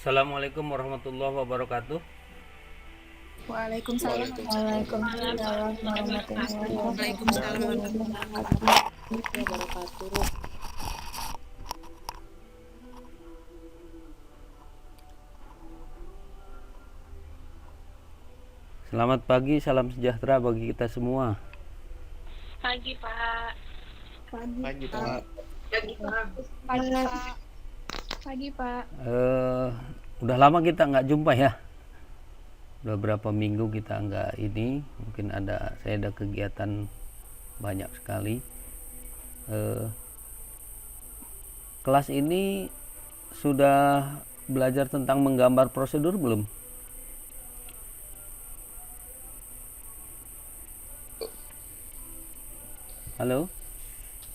Assalamualaikum warahmatullahi wabarakatuh. Waalaikumsalam Waalaikumsalam warahmatullahi wabarakatuh. Selamat pagi, salam sejahtera bagi kita semua. Pagi, Pak. Pagi, Pak. Pagi, Pak. Udah lama kita nggak jumpa ya. Udah berapa minggu kita nggak ini. Mungkin saya ada kegiatan banyak sekali. Kelas ini sudah belajar tentang menggambar prosedur belum? Halo?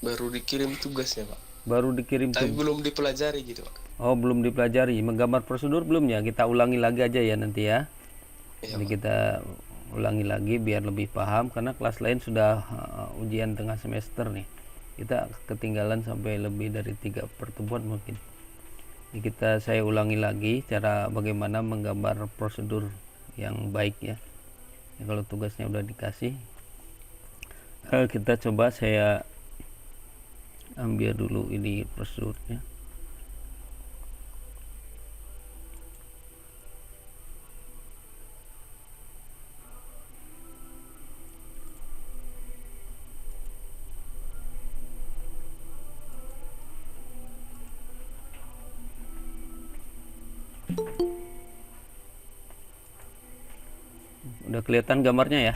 Baru dikirim tugasnya, Pak. Baru dikirim Tapi belum dipelajari gitu, Pak. Oh, belum dipelajari. Menggambar prosedur belum ya? Kita ulangi lagi aja ya nanti ya. Iya, Jadi Pak. kita ulangi lagi biar lebih paham, karena kelas lain sudah ujian tengah semester nih. Kita ketinggalan sampai lebih dari 3 pertemuan mungkin. Jadi saya ulangi lagi cara bagaimana menggambar prosedur yang baik ya. Kalau tugasnya udah dikasih, kita coba saya ambil dulu ini prosedurnya. Udah kelihatan gambarnya ya?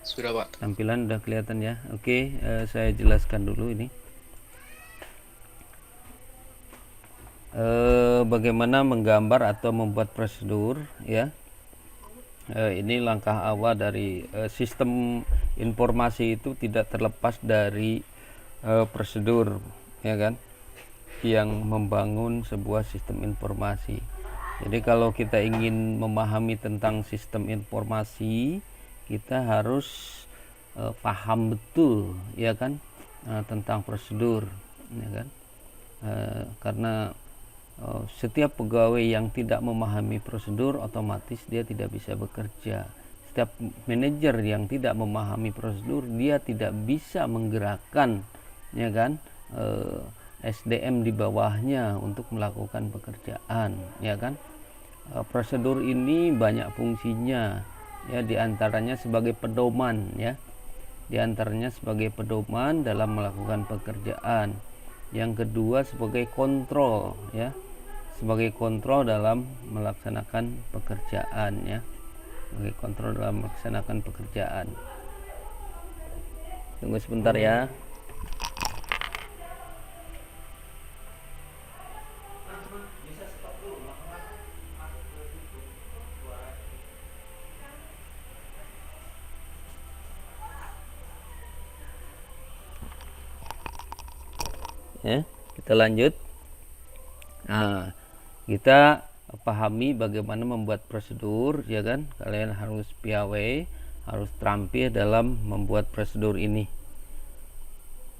Sudah, Pak. Tampilan udah kelihatan ya. Oke, saya jelaskan dulu ini. Bagaimana menggambar atau membuat prosedur ya. Ini langkah awal dari sistem informasi itu tidak terlepas dari prosedur ya kan, yang membangun sebuah sistem informasi. Jadi kalau kita ingin memahami tentang sistem informasi, kita harus paham betul ya kan, tentang prosedur ya kan. Karena setiap pegawai yang tidak memahami prosedur otomatis dia tidak bisa bekerja. Setiap manajer yang tidak memahami prosedur dia tidak bisa menggerakkan ya kan, SDM di bawahnya untuk melakukan pekerjaan ya kan. Prosedur ini banyak fungsinya ya, diantaranya sebagai pedoman ya, diantaranya sebagai pedoman dalam melakukan pekerjaan. Yang kedua sebagai kontrol ya, sebagai kontrol dalam melaksanakan pekerjaan ya, sebagai kontrol dalam melaksanakan pekerjaan. Tunggu sebentar ya. Ya, kita lanjut. Nah, kita pahami bagaimana membuat prosedur ya kan. Kalian harus piawai, harus terampil dalam membuat prosedur ini.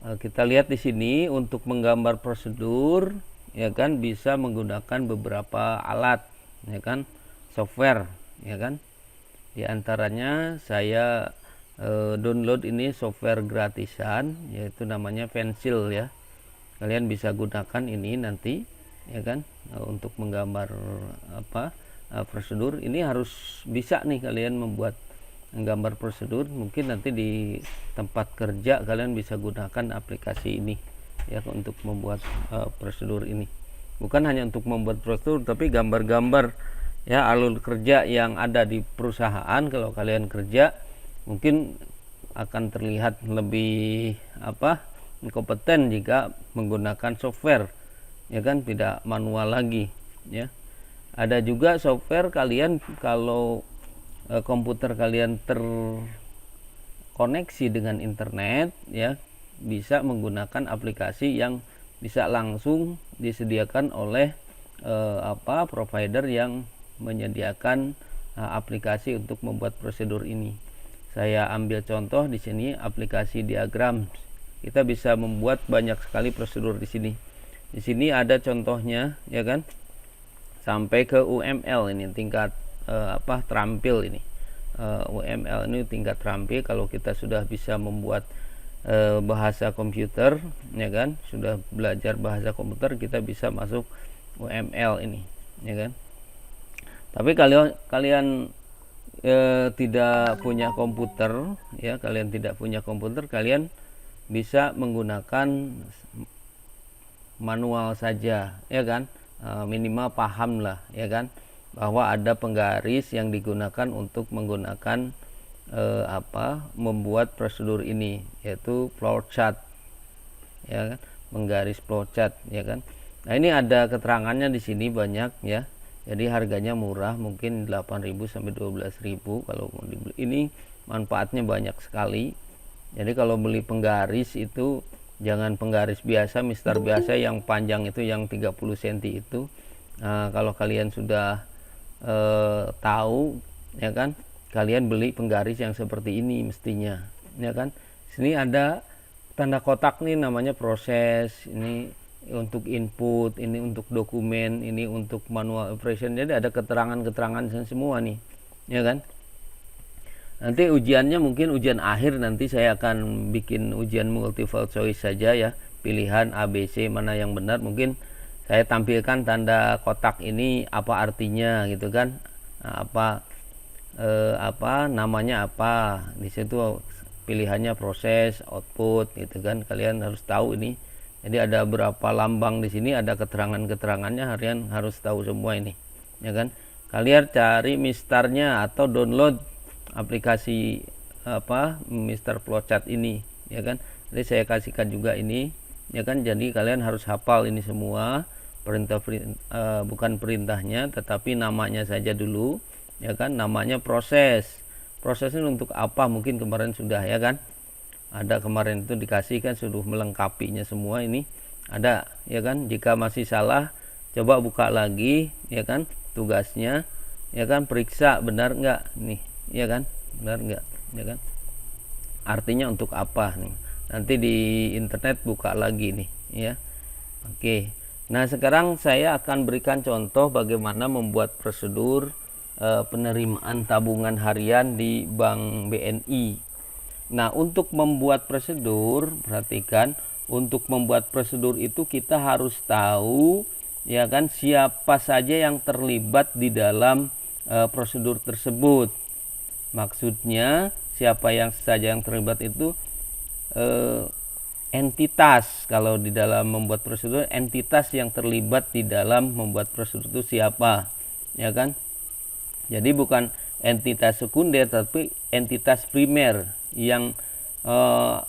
Kita lihat di sini untuk menggambar prosedur ya kan, bisa menggunakan beberapa alat ya kan, software ya kan. Di antaranya saya download ini software gratisan, yaitu namanya Pencil ya. Kalian bisa gunakan ini nanti ya kan, untuk menggambar prosedur. Ini harus bisa nih kalian membuat menggambar prosedur. Mungkin nanti di tempat kerja kalian bisa gunakan aplikasi ini ya untuk membuat prosedur ini. Bukan hanya untuk membuat prosedur, tapi gambar-gambar ya alur kerja yang ada di perusahaan. Kalau kalian kerja mungkin akan terlihat lebih kompeten jika menggunakan software ya kan, tidak manual lagi ya. Ada juga software kalian kalau komputer kalian terkoneksi dengan internet ya, bisa menggunakan aplikasi yang bisa langsung disediakan oleh provider yang menyediakan aplikasi untuk membuat prosedur ini. Saya ambil contoh di sini aplikasi diagram. Kita bisa membuat banyak sekali prosedur di sini. Di sini ada contohnya, ya kan, sampai ke UML ini tingkat terampil ini. UML ini tingkat terampil. Kalau kita sudah bisa membuat bahasa komputer, ya kan, sudah belajar bahasa komputer, kita bisa masuk UML ini, ya kan. Tapi kalau kalian tidak punya komputer, ya, kalian tidak punya komputer, kalian bisa menggunakan manual saja, ya kan. Minimal paham lah, ya kan, bahwa ada penggaris yang digunakan untuk menggunakan membuat prosedur ini, yaitu flowchart, ya kan, menggaris flowchart, ya kan. Nah, ini ada keterangannya di sini banyak, ya. Jadi harganya murah, mungkin 8.000 sampai 12.000 kalau mau dibeli. Ini manfaatnya banyak sekali. Jadi kalau beli penggaris itu jangan penggaris biasa, mister biasa yang panjang itu, yang 30 cm itu. Kalau kalian sudah tahu, ya kan, kalian beli penggaris yang seperti ini mestinya, ya kan. Sini ada tanda kotak nih, namanya proses. Ini untuk input, ini untuk dokumen, ini untuk manual operation. Jadi ada keterangan-keterangan semua nih, ya kan. Nanti ujiannya mungkin ujian akhir, nanti saya akan bikin ujian multiple choice saja, ya, pilihan A, B, C mana yang benar. Mungkin saya tampilkan tanda kotak ini apa artinya, gitu kan. Nah, namanya apa, di situ pilihannya proses, output, gitu kan. Kalian harus tahu ini. Jadi ada berapa lambang di sini, ada keterangan-keterangannya, kalian harus tahu semua ini, ya kan. Kalian cari misternya atau download aplikasi Mister Flowchart ini, ya kan. Jadi saya kasihkan juga ini, ya kan. Jadi kalian harus hafal ini semua, bukan perintahnya tetapi namanya saja dulu, ya kan. Namanya proses ini untuk apa, mungkin kemarin sudah, ya kan, ada kemarin itu dikasih kan, sudah melengkapinya semua ini ada, ya kan. Jika masih salah, coba buka lagi, ya kan, tugasnya, ya kan, periksa benar enggak nih, ya kan, benar enggak, ya kan, artinya untuk apa nih. Nanti di internet buka lagi nih, ya. Oke. Nah, sekarang saya akan berikan contoh bagaimana membuat prosedur penerimaan tabungan harian di Bank BNI. Nah, untuk membuat prosedur, perhatikan, untuk membuat prosedur itu kita harus tahu, ya kan, siapa saja yang terlibat di dalam prosedur tersebut. Maksudnya siapa yang saja yang terlibat itu entitas. Kalau di dalam membuat prosedur, entitas yang terlibat di dalam membuat prosedur itu siapa, ya kan. Jadi bukan entitas sekunder, tapi entitas primer, yang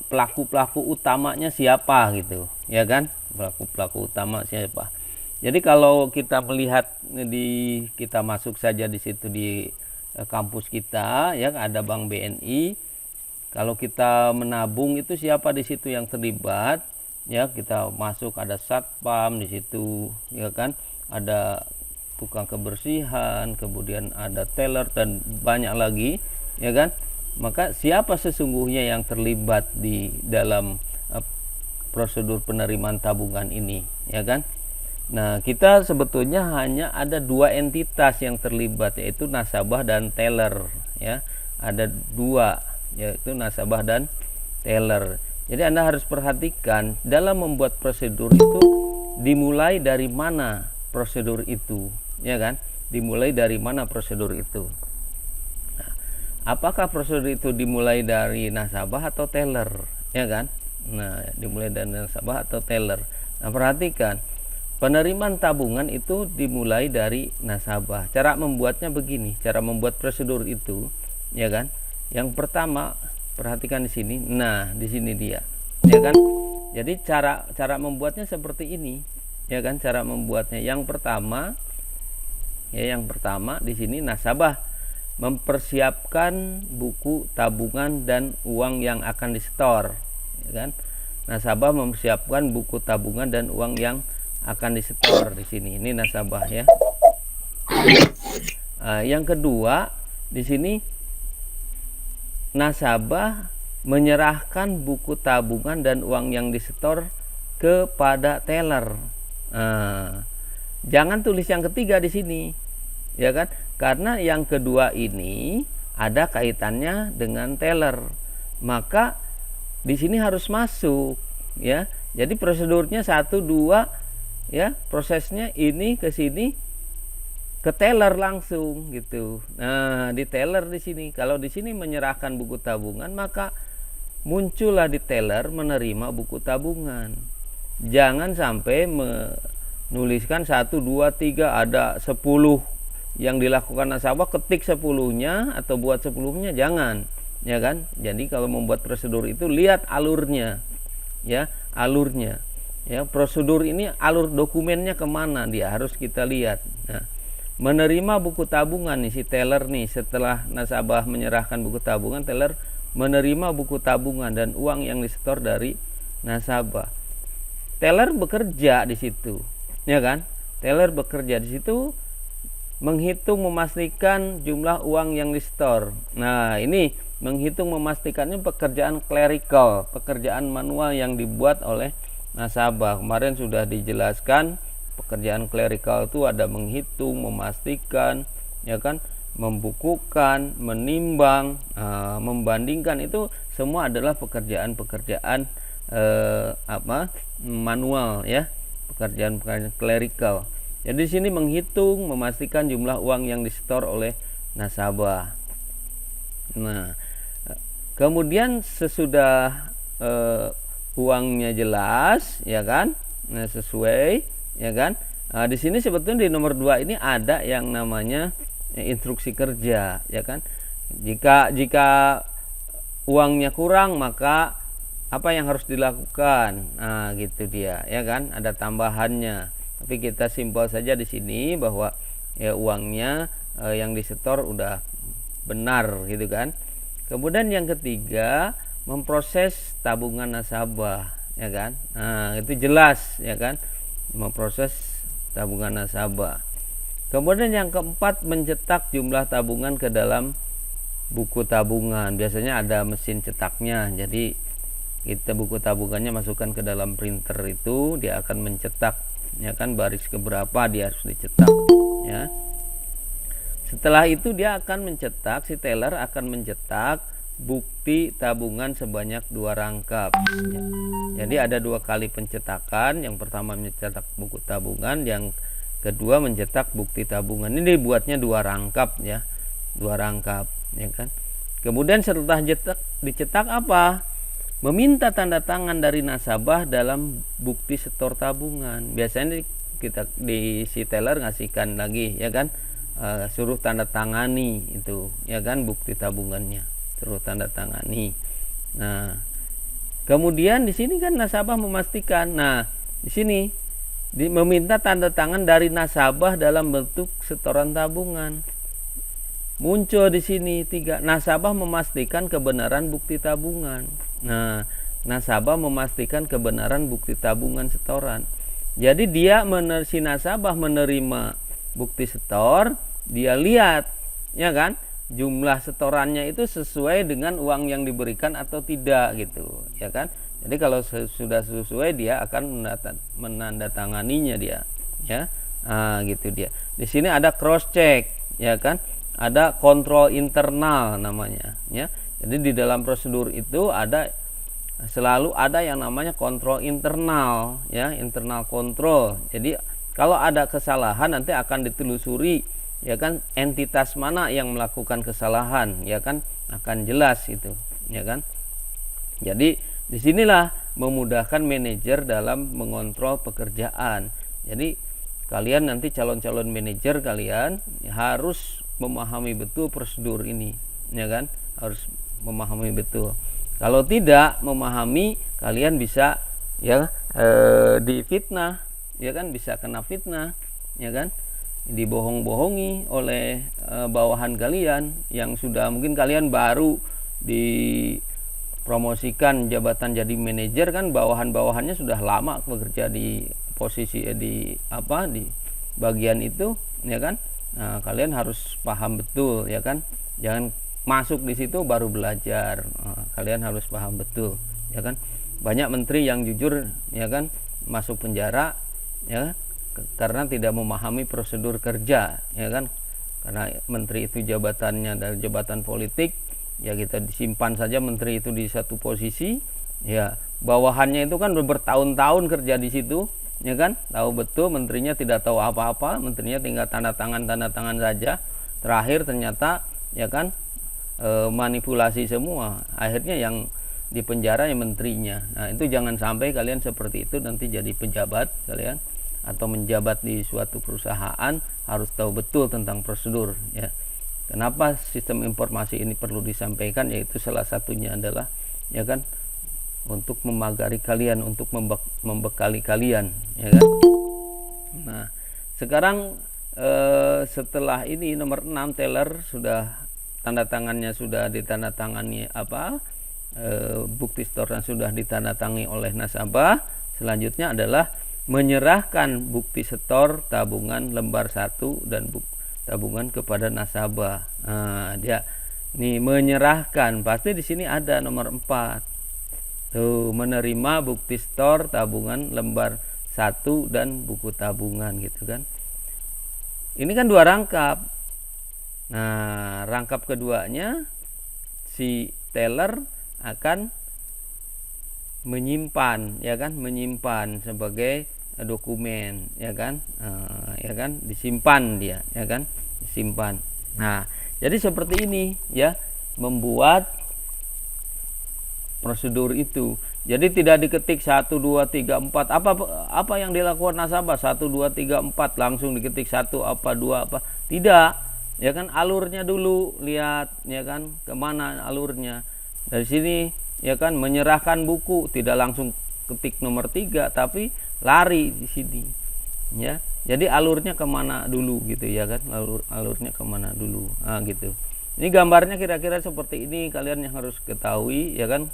pelaku-pelaku utamanya siapa, gitu, ya kan. Pelaku-pelaku utama siapa. Jadi kalau kita melihat kita masuk saja di situ di kampus kita, ya, ada Bank BNI. Kalau kita menabung itu siapa di situ yang terlibat, ya, kita masuk, ada satpam di situ, ya kan, ada tukang kebersihan, kemudian ada teller dan banyak lagi, ya kan. Maka siapa sesungguhnya yang terlibat di dalam prosedur penerimaan tabungan ini, ya kan. Nah, kita sebetulnya hanya ada dua entitas yang terlibat, yaitu nasabah dan teller, ya. Ada dua, yaitu nasabah dan teller. Jadi Anda harus perhatikan dalam membuat prosedur itu dimulai dari mana prosedur itu, ya kan. Dimulai dari mana prosedur itu. Apakah prosedur itu dimulai dari nasabah atau teller, ya kan. Nah, dimulai dari nasabah atau teller. Nah, perhatikan, penerimaan tabungan itu dimulai dari nasabah. Cara membuatnya begini, cara membuat prosedur itu, ya kan. Yang pertama, perhatikan di sini. Nah, di sini dia, ya kan. Jadi cara membuatnya seperti ini, ya kan. Cara membuatnya yang pertama, di sini nasabah mempersiapkan buku tabungan dan uang yang akan disetor, ya kan. Nasabah mempersiapkan buku tabungan dan uang yang akan disetor di sini. Ini nasabah, ya. Yang kedua, di sini nasabah menyerahkan buku tabungan dan uang yang disetor kepada teller, Nah, jangan tulis yang ketiga di sini, ya kan? Karena yang kedua ini ada kaitannya dengan teller. Maka di sini harus masuk, ya. Jadi prosedurnya 1 2, ya, prosesnya ini ke sini ke teller langsung gitu. Nah, di teller di sini. Kalau di sini menyerahkan buku tabungan, maka muncullah di teller menerima buku tabungan. Jangan sampai menuliskan 1 2 3 ada 10 yang dilakukan nasabah, ketik 10-nya atau buat 10-nya, jangan, ya kan? Jadi kalau membuat prosedur itu lihat alurnya, ya, alurnya. Ya, prosedur ini alur dokumennya kemana dia harus kita lihat. Nah, menerima buku tabungan nih si teller nih, setelah nasabah menyerahkan buku tabungan, teller menerima buku tabungan dan uang yang disetor dari nasabah. Teller bekerja di situ, ya kan? Teller bekerja di situ menghitung memastikan jumlah uang yang disetor. Nah, ini menghitung memastikannya pekerjaan clerical, pekerjaan manual yang dibuat oleh nasabah. Kemarin sudah dijelaskan pekerjaan clerical itu ada menghitung, memastikan, ya kan, membukukan, menimbang, membandingkan, itu semua adalah pekerjaan-pekerjaan manual, ya, pekerjaan-pekerjaan clerical. Jadi di sini menghitung, memastikan jumlah uang yang disetor oleh nasabah. Nah, kemudian sesudah uangnya jelas, ya kan, nah, sesuai, ya kan. Nah, di sini sebetulnya di nomor 2 ini ada yang namanya instruksi kerja, ya kan. Jika uangnya kurang, maka apa yang harus dilakukan? Nah, gitu dia, ya kan. Ada tambahannya. Tapi kita simpel saja di sini bahwa ya uangnya yang disetor udah benar, gitu kan. Kemudian yang ketiga, memproses tabungan nasabah, ya kan. Nah, itu jelas, ya kan, memproses tabungan nasabah. Kemudian yang keempat, mencetak jumlah tabungan ke dalam buku tabungan. Biasanya ada mesin cetaknya, jadi kita buku tabungannya masukkan ke dalam printer, itu dia akan mencetak, ya kan, baris keberapa dia harus dicetak, ya. Setelah itu dia akan mencetak, si teller akan mencetak bukti tabungan sebanyak 2 rangkap. Ya. Jadi ada 2 kali pencetakan. Yang pertama mencetak buku tabungan, yang kedua mencetak bukti tabungan. Ini dibuatnya 2 rangkap, ya, 2 rangkap, ya kan. Kemudian setelah dicetak apa? Meminta tanda tangan dari nasabah dalam bukti setor tabungan. Biasanya kita di si teller ngasihkan lagi, ya kan, suruh tanda tangani itu, ya kan, bukti tabungannya, suruh tanda tangani. Nah, kemudian di sini kan nasabah memastikan. Nah, di sini meminta tanda tangan dari nasabah dalam bentuk setoran tabungan. Muncul di sini 3, nasabah memastikan kebenaran bukti tabungan. Nah, nasabah memastikan kebenaran bukti tabungan setoran. Jadi dia si nasabah menerima bukti setor, dia lihat, ya kan, jumlah setorannya itu sesuai dengan uang yang diberikan atau tidak, gitu, ya kan. Jadi kalau sudah sesuai, dia akan menandatanganinya dia, ya. Nah, gitu dia. Di sini ada cross check, ya kan, ada kontrol internal namanya, ya. Jadi di dalam prosedur itu selalu ada yang namanya kontrol internal, ya, internal kontrol. Jadi kalau ada kesalahan nanti akan ditelusuri, ya kan, entitas mana yang melakukan kesalahan, ya kan, akan jelas itu, ya kan. Jadi disinilah memudahkan manajer dalam mengontrol pekerjaan. Jadi kalian nanti calon-calon manajer, kalian harus memahami betul prosedur ini, ya kan, harus memahami betul. Kalau tidak memahami, kalian bisa, ya, difitnah, ya kan, bisa kena fitnah, ya kan, dibohong-bohongi oleh bawahan kalian yang sudah, mungkin kalian baru dipromosikan jabatan jadi manajer, kan bawahan-bawahannya sudah lama bekerja di posisi di bagian itu, ya kan. Nah, kalian harus paham betul, ya kan, jangan masuk di situ baru belajar. Kalian harus paham betul, ya kan. Banyak menteri yang jujur, ya kan, masuk penjara ya, karena tidak memahami prosedur kerja, ya kan, karena menteri itu jabatannya dari jabatan politik, ya kita disimpan saja menteri itu di satu posisi, ya bawahannya itu kan bertahun-tahun kerja di situ, ya kan, tahu betul menterinya tidak tahu apa-apa, menterinya tinggal tanda tangan saja, terakhir ternyata ya kan manipulasi semua, akhirnya yang di penjara ya menterinya. Nah itu jangan sampai kalian seperti itu nanti jadi pejabat kalian atau menjabat di suatu perusahaan, harus tahu betul tentang prosedur ya. Kenapa sistem informasi ini perlu disampaikan, yaitu salah satunya adalah ya kan untuk memagari kalian, untuk membekali kalian ya kan. Nah sekarang setelah ini nomor 6 teller sudah tanda tangannya, sudah ditandatangani bukti setornya sudah ditandatangani oleh nasabah. Selanjutnya adalah menyerahkan bukti setor tabungan lembar 1 dan tabungan kepada nasabah. Nah, dia nih menyerahkan, pasti di sini ada nomor 4. Tuh, menerima bukti setor tabungan lembar 1 dan buku tabungan gitu kan. Ini kan 2 rangkap. Nah, rangkap keduanya si teller akan menyimpan ya kan, menyimpan sebagai dokumen ya kan, disimpan dia ya kan, disimpan. Nah jadi seperti ini ya, membuat prosedur itu. Jadi tidak diketik 1 2 3 4 apa yang dilakukan nasabah 1 2 3 4 langsung diketik 1 apa 2 apa, tidak ya kan, alurnya dulu lihat ya kan, kemana alurnya. Dari sini ya kan, menyerahkan buku tidak langsung ketik nomor 3 tapi lari di sini ya. Jadi alurnya kemana dulu gitu ya kan, alurnya kemana dulu. Nah gitu. Ini gambarnya kira-kira seperti ini, kalian yang harus ketahui ya kan.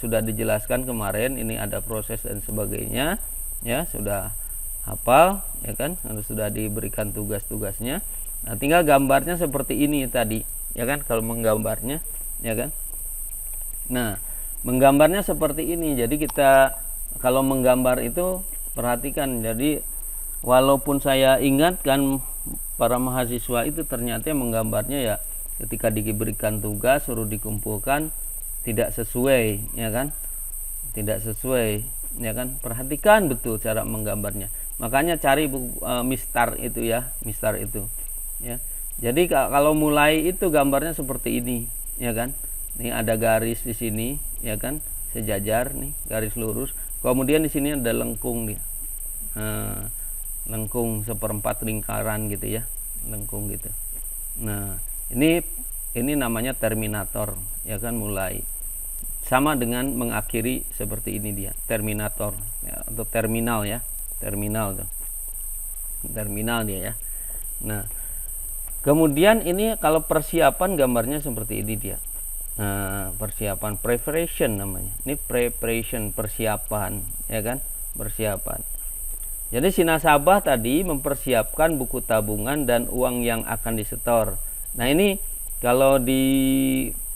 Sudah dijelaskan kemarin, ini ada proses dan sebagainya ya, sudah hafal ya kan, sudah diberikan tugas-tugasnya. Nah tinggal gambarnya seperti ini tadi ya kan, kalau menggambarnya ya kan. Nah, menggambarnya seperti ini. Jadi kita kalau menggambar itu perhatikan. Jadi walaupun saya ingatkan para mahasiswa itu, ternyata menggambarnya ya ketika diberikan tugas suruh dikumpulkan tidak sesuai ya kan. Tidak sesuai ya kan. Perhatikan betul cara menggambarnya. Makanya cari buku Mistar itu ya, Mistar itu ya. Jadi kalau mulai itu gambarnya seperti ini ya kan. Ini ada garis di sini ya kan, sejajar nih, garis lurus. Kemudian di sini ada lengkung dia, lengkung seperempat lingkaran gitu ya, lengkung gitu. Nah ini namanya terminator ya kan, mulai sama dengan mengakhiri seperti ini dia, terminator ya, atau terminal ya, terminal tuh, terminal dia ya. Nah kemudian ini kalau persiapan gambarnya seperti ini dia. Nah, persiapan, preparation namanya. Ini preparation, persiapan, ya kan? Persiapan. Jadi si nasabah tadi mempersiapkan buku tabungan dan uang yang akan disetor. Nah, ini kalau di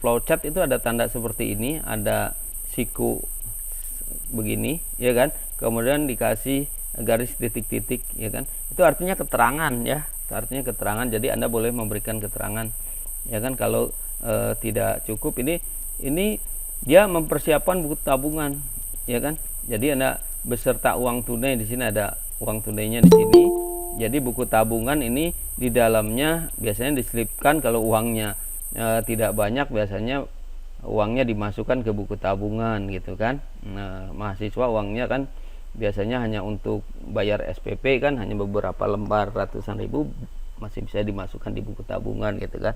flowchart itu ada tanda seperti ini, ada siku begini, ya kan? Kemudian dikasih garis titik-titik, ya kan? Itu artinya keterangan ya. Itu artinya keterangan. Jadi Anda boleh memberikan keterangan, ya kan? Kalau tidak cukup, ini dia mempersiapkan buku tabungan ya kan. Jadi Anda beserta uang tunai, di sini ada uang tunainya di sini. Jadi buku tabungan ini di dalamnya biasanya diselipkan, kalau uangnya tidak banyak biasanya uangnya dimasukkan ke buku tabungan gitu kan. Nah, mahasiswa uangnya kan biasanya hanya untuk bayar SPP kan, hanya beberapa lembar ratusan ribu masih bisa dimasukkan di buku tabungan gitu kan.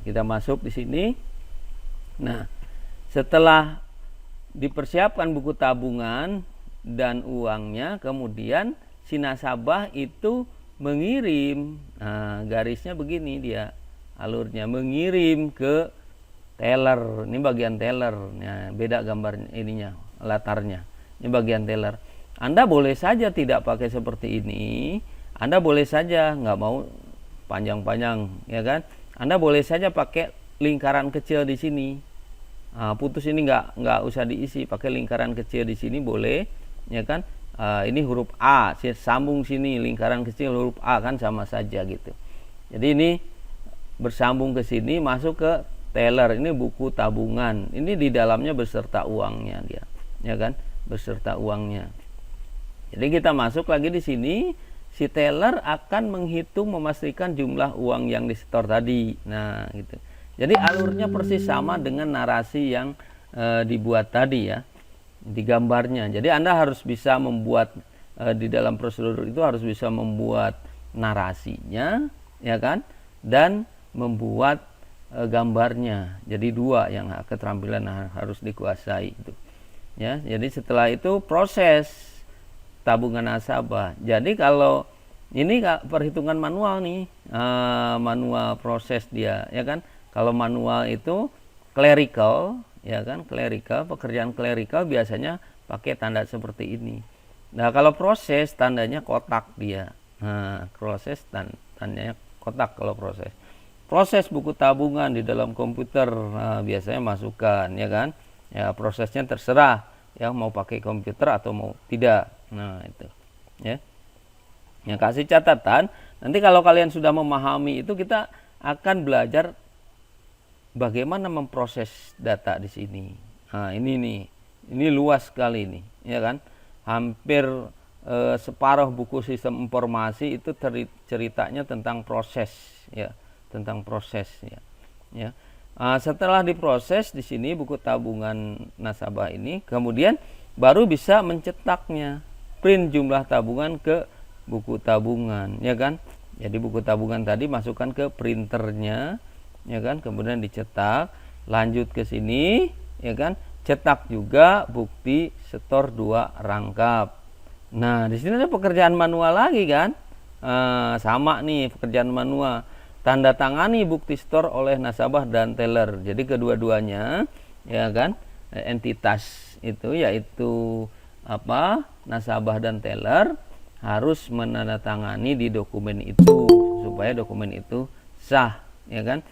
Kita masuk di sini. Nah, setelah dipersiapkan buku tabungan dan uangnya, kemudian si nasabah itu mengirim. Nah, garisnya begini dia, alurnya mengirim ke teller. Ini bagian teller. Nah, beda gambar ininya, latarnya. Ini bagian teller. Anda boleh saja tidak pakai seperti ini. Anda boleh saja nggak mau panjang-panjang, ya kan? Anda boleh saja pakai lingkaran kecil di sini. Nah, putus ini nggak usah diisi, pakai lingkaran kecil di sini boleh, ya kan? ini huruf A, sambung sini lingkaran kecil huruf A kan sama saja gitu. Jadi ini bersambung ke sini masuk ke teller, ini buku tabungan. Ini di dalamnya beserta uangnya dia, ya kan? Beserta uangnya. Jadi kita masuk lagi di sini, si teller akan menghitung memastikan jumlah uang yang disetor tadi. Nah, gitu. Jadi alurnya persis sama dengan narasi yang dibuat tadi ya, di gambarnya. Jadi Anda harus bisa membuat di dalam prosedur itu harus bisa membuat narasinya, ya kan? Dan membuat gambarnya. Jadi dua yang keterampilan harus dikuasai itu. Ya, jadi setelah itu proses tabungan nasabah. Jadi kalau ini perhitungan manual nih, manual proses dia, ya kan? Kalau manual itu clerical, ya kan? Clerical, pekerjaan clerical biasanya pakai tanda seperti ini. Nah, kalau proses tandanya kotak dia. Nah, proses tandanya kotak kalau proses. Proses buku tabungan di dalam komputer, nah, biasanya masukkan, ya kan? Ya, prosesnya terserah ya mau pakai komputer atau mau tidak. Nah, itu. Ya. Yang kasih catatan, nanti kalau kalian sudah memahami itu kita akan belajar bagaimana memproses data di sini. Nah, ini nih. Ini luas sekali nih, ya kan? Hampir separuh buku sistem informasi itu ceritanya tentang proses, ya, tentang proses, ya. Ya. Setelah diproses di sini buku tabungan nasabah ini, kemudian baru bisa mencetaknya, print jumlah tabungan ke buku tabungan, ya kan? Jadi buku tabungan tadi masukkan ke printernya, ya kan? Kemudian dicetak, lanjut ke sini, ya kan? Cetak juga bukti setor 2 rangkap. Nah, di sini ada pekerjaan manual lagi kan? Sama nih pekerjaan manual. Tanda tangani bukti setor oleh nasabah dan teller. Jadi kedua-duanya, ya kan? Entitas itu yaitu apa? Nasabah dan teller harus menandatangani di dokumen itu supaya dokumen itu sah, ya kan?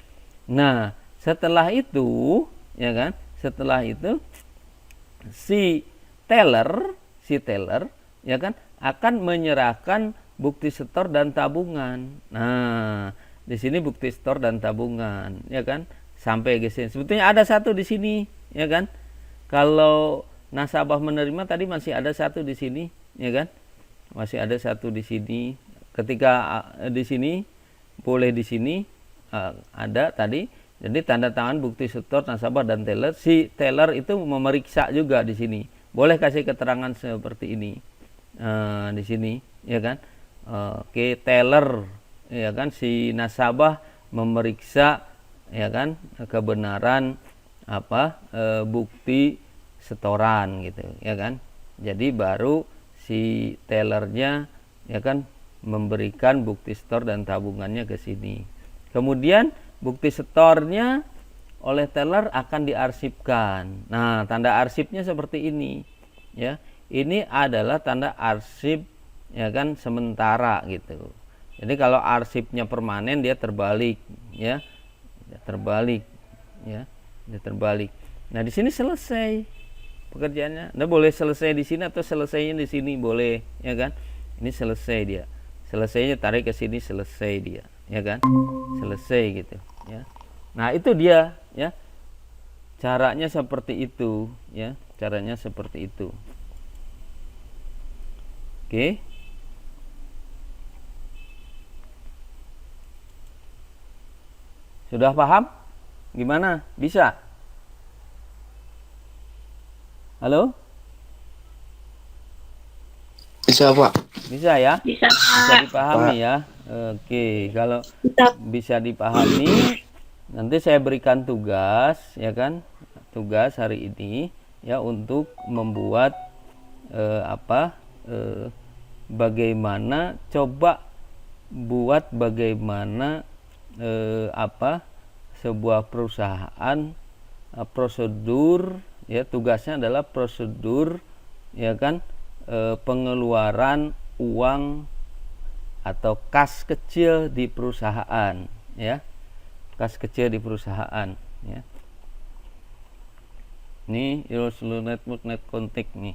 Nah, setelah itu, ya kan? Setelah itu si teller, ya kan, akan menyerahkan bukti setor dan tabungan. Nah, di sini bukti setor dan tabungan, ya kan? Sampai ke sini. Sebetulnya ada satu di sini, ya kan? Kalau nasabah menerima tadi masih ada satu di sini, ya kan? Masih ada satu di sini. Ketika di sini boleh di sini ada tadi. Jadi tanda tangan bukti setor nasabah dan teller. Si teller itu memeriksa juga di sini. Boleh kasih keterangan seperti ini di sini, ya kan? Oke, teller, ya kan? Si nasabah memeriksa, ya kan? Kebenaran apa? Bukti setoran gitu, ya kan? Jadi baru si tellernya, ya kan? Memberikan bukti setor dan tabungannya ke sini. Kemudian bukti setornya oleh teller akan diarsipkan. Nah, tanda arsipnya seperti ini, ya. Ini adalah tanda arsip, ya kan, sementara gitu. Jadi kalau arsipnya permanen dia terbalik, ya. Dia terbalik, ya. Dia terbalik. Nah, di sini selesai pekerjaannya. Anda boleh selesai di sini atau selesainya di sini boleh, ya kan? Ini selesai dia. Selesainya tarik ke sini, selesai dia, ya kan? Selesai gitu, ya. Nah, itu dia, ya. Caranya seperti itu, ya. Caranya seperti itu. Oke. Sudah paham? Gimana? Bisa? Halo? Bisa, Pak. Bisa ya? Bisa, Bisa Pak. dipahami ya? Oke, kalau bisa dipahami, nanti saya berikan tugas, ya kan? Tugas hari ini ya untuk membuat bagaimana coba buat bagaimana sebuah perusahaan prosedur, ya, tugasnya adalah prosedur, ya kan, pengeluaran uang atau kas kecil di perusahaan, ya, kas kecil di perusahaan, ya. Ini Iroslu Network Net Contact nih.